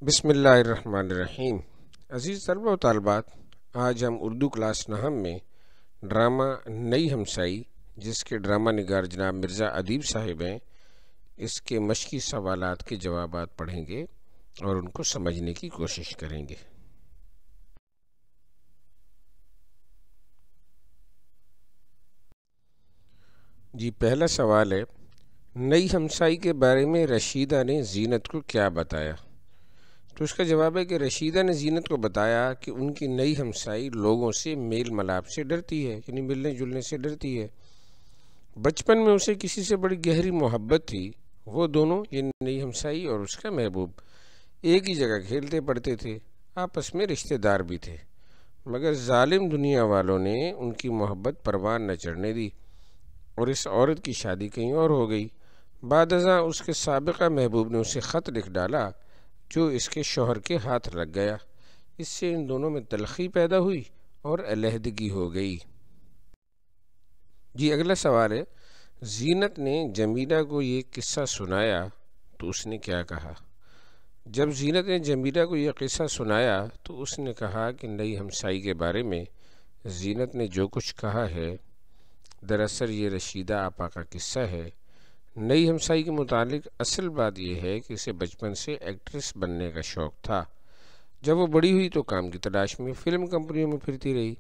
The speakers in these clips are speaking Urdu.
بسم اللہ الرحمن الرحیم۔ عزیز طلبہ و طالبات، آج ہم اردو کلاس نہم میں ڈرامہ نئی ہمسائی، جس کے ڈرامہ نگار جناب مرزا ادیب صاحب ہیں، اس کے مشقی سوالات کے جوابات پڑھیں گے اور ان کو سمجھنے کی کوشش کریں گے۔ جی، پہلا سوال ہے، نئی ہمسائی کے بارے میں رشیدہ نے زینت کو کیا بتایا؟ تو اس کا جواب ہے کہ رشیدہ نے زینت کو بتایا کہ ان کی نئی ہمسائی لوگوں سے میل ملاپ سے ڈرتی ہے، یعنی ملنے جلنے سے ڈرتی ہے۔ بچپن میں اسے کسی سے بڑی گہری محبت تھی۔ وہ دونوں، یعنی نئی ہمسائی اور اس کا محبوب، ایک ہی جگہ کھیلتے پڑھتے تھے، آپس میں رشتہ دار بھی تھے، مگر ظالم دنیا والوں نے ان کی محبت پروان نہ چڑھنے دی اور اس عورت کی شادی کہیں اور ہو گئی۔ بعد ازاں اس کے سابقہ محبوب نے اسے خط لکھ ڈالا جو اس کے شوہر کے ہاتھ لگ گیا۔ اس سے ان دونوں میں تلخی پیدا ہوئی اور علیحدگی ہو گئی۔ جی، اگلا سوال ہے، زینت نے جمیلہ کو یہ قصہ سنایا تو اس نے کیا کہا؟ جب زینت نے جمیلہ کو یہ قصہ سنایا تو اس نے کہا کہ نئی ہمسائی کے بارے میں زینت نے جو کچھ کہا ہے، دراصل یہ رشیدہ آپا کا قصہ ہے۔ نئی ہمسائی کے متعلق اصل بات یہ ہے کہ اسے بچپن سے ایکٹریس بننے کا شوق تھا۔ جب وہ بڑی ہوئی تو کام کی تلاش میں فلم کمپنیوں میں پھرتی رہی۔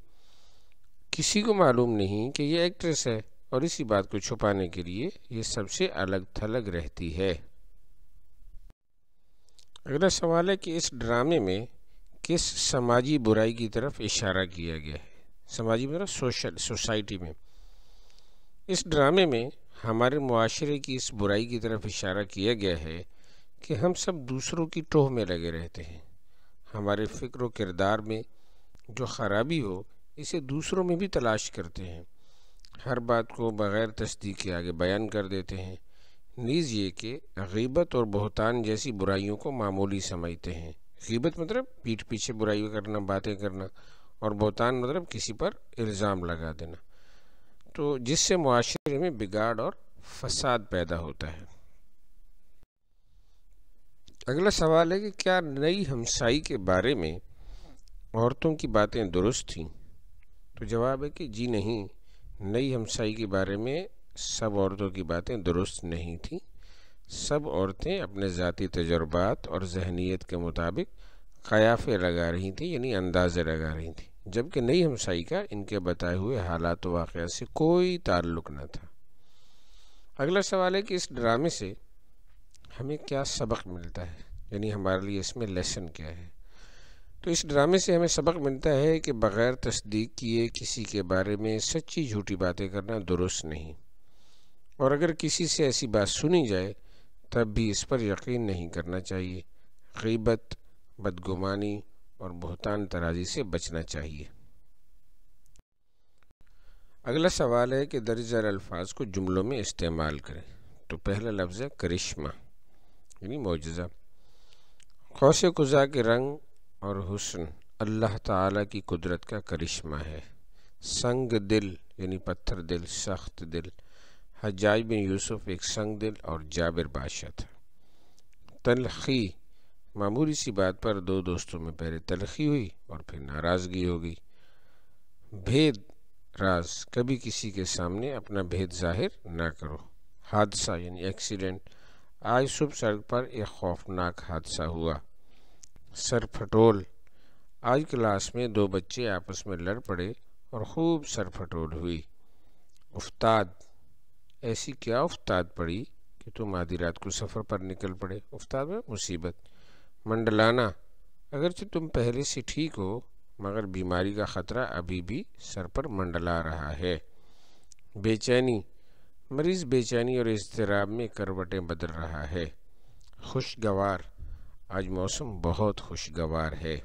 کسی کو معلوم نہیں کہ یہ ایکٹریس ہے اور اسی بات کو چھپانے کے لیے یہ سب سے الگ تھلگ رہتی ہے۔ اگلا سوال ہے کہ اس ڈرامے میں کس سماجی برائی کی طرف اشارہ کیا گیا ہے؟ سماجی مطلب سوسائٹی میں۔ اس ڈرامے میں ہمارے معاشرے کی اس برائی کی طرف اشارہ کیا گیا ہے کہ ہم سب دوسروں کی ٹوہ میں لگے رہتے ہیں۔ ہمارے فکر و کردار میں جو خرابی ہو، اسے دوسروں میں بھی تلاش کرتے ہیں۔ ہر بات کو بغیر تصدیق کے آگے بیان کر دیتے ہیں۔ نیز یہ کہ غیبت اور بہتان جیسی برائیوں کو معمولی سمجھتے ہیں۔ غیبت مطلب پیٹھ پیچھے برائی کرنا، باتیں کرنا، اور بہتان مطلب کسی پر الزام لگا دینا، تو جس سے معاشرے میں بگاڑ اور فساد پیدا ہوتا ہے۔ اگلا سوال ہے کہ کیا نئی ہمسائی کے بارے میں عورتوں کی باتیں درست تھیں؟ تو جواب ہے کہ جی نہیں، نئی ہمسائی کے بارے میں سب عورتوں کی باتیں درست نہیں تھیں۔ سب عورتیں اپنے ذاتی تجربات اور ذہنیت کے مطابق قیافے لگا رہی تھیں، یعنی اندازے لگا رہی تھیں، جبکہ نئی ہمسائی کا ان کے بتائے ہوئے حالات و واقعات سے کوئی تعلق نہ تھا۔ اگلا سوال ہے کہ اس ڈرامے سے ہمیں کیا سبق ملتا ہے، یعنی ہمارے لیے اس میں لیسن کیا ہے؟ تو اس ڈرامے سے ہمیں سبق ملتا ہے کہ بغیر تصدیق کیے کسی کے بارے میں سچی جھوٹی باتیں کرنا درست نہیں، اور اگر کسی سے ایسی بات سنی جائے تب بھی اس پر یقین نہیں کرنا چاہیے۔ غیبت، بدگمانی اور بہتان ترازی سے بچنا چاہیے۔ اگلا سوال ہے کہ درج ذیل الفاظ کو جملوں میں استعمال کریں۔ تو پہلا لفظ ہے کرشمہ، یعنی معجزہ۔ قوس قزح کے رنگ اور حسن اللہ تعالیٰ کی قدرت کا کرشمہ ہے۔ سنگ دل، یعنی پتھر دل، سخت دل۔ حجاج بن یوسف ایک سنگ دل اور جابر بادشاہ تھا۔ تلخی، معمولی سی بات پر دو دوستوں میں پہلے تلخی ہوئی اور پھر ناراضگی ہو گئی۔ بھید، راز، کبھی کسی کے سامنے اپنا بھید ظاہر نہ کرو۔ حادثہ یعنی ایکسیڈنٹ، آج صبح سڑک پر ایک خوفناک حادثہ ہوا۔ سر پھٹول، آج کلاس میں دو بچے آپس میں لڑ پڑے اور خوب سر پھٹول ہوئی۔ افتاد، ایسی کیا افتاد پڑی کہ تم آدھی رات کو سفر پر نکل پڑے۔ افتاد میں مصیبت۔ منڈلانا، اگرچہ تم پہلے سے ٹھیک ہو مگر بیماری کا خطرہ ابھی بھی سر پر منڈلا رہا ہے۔ بے چینی، مریض بے چینی اور اضطراب میں کروٹیں بدل رہا ہے۔ خوشگوار، آج موسم بہت خوشگوار ہے۔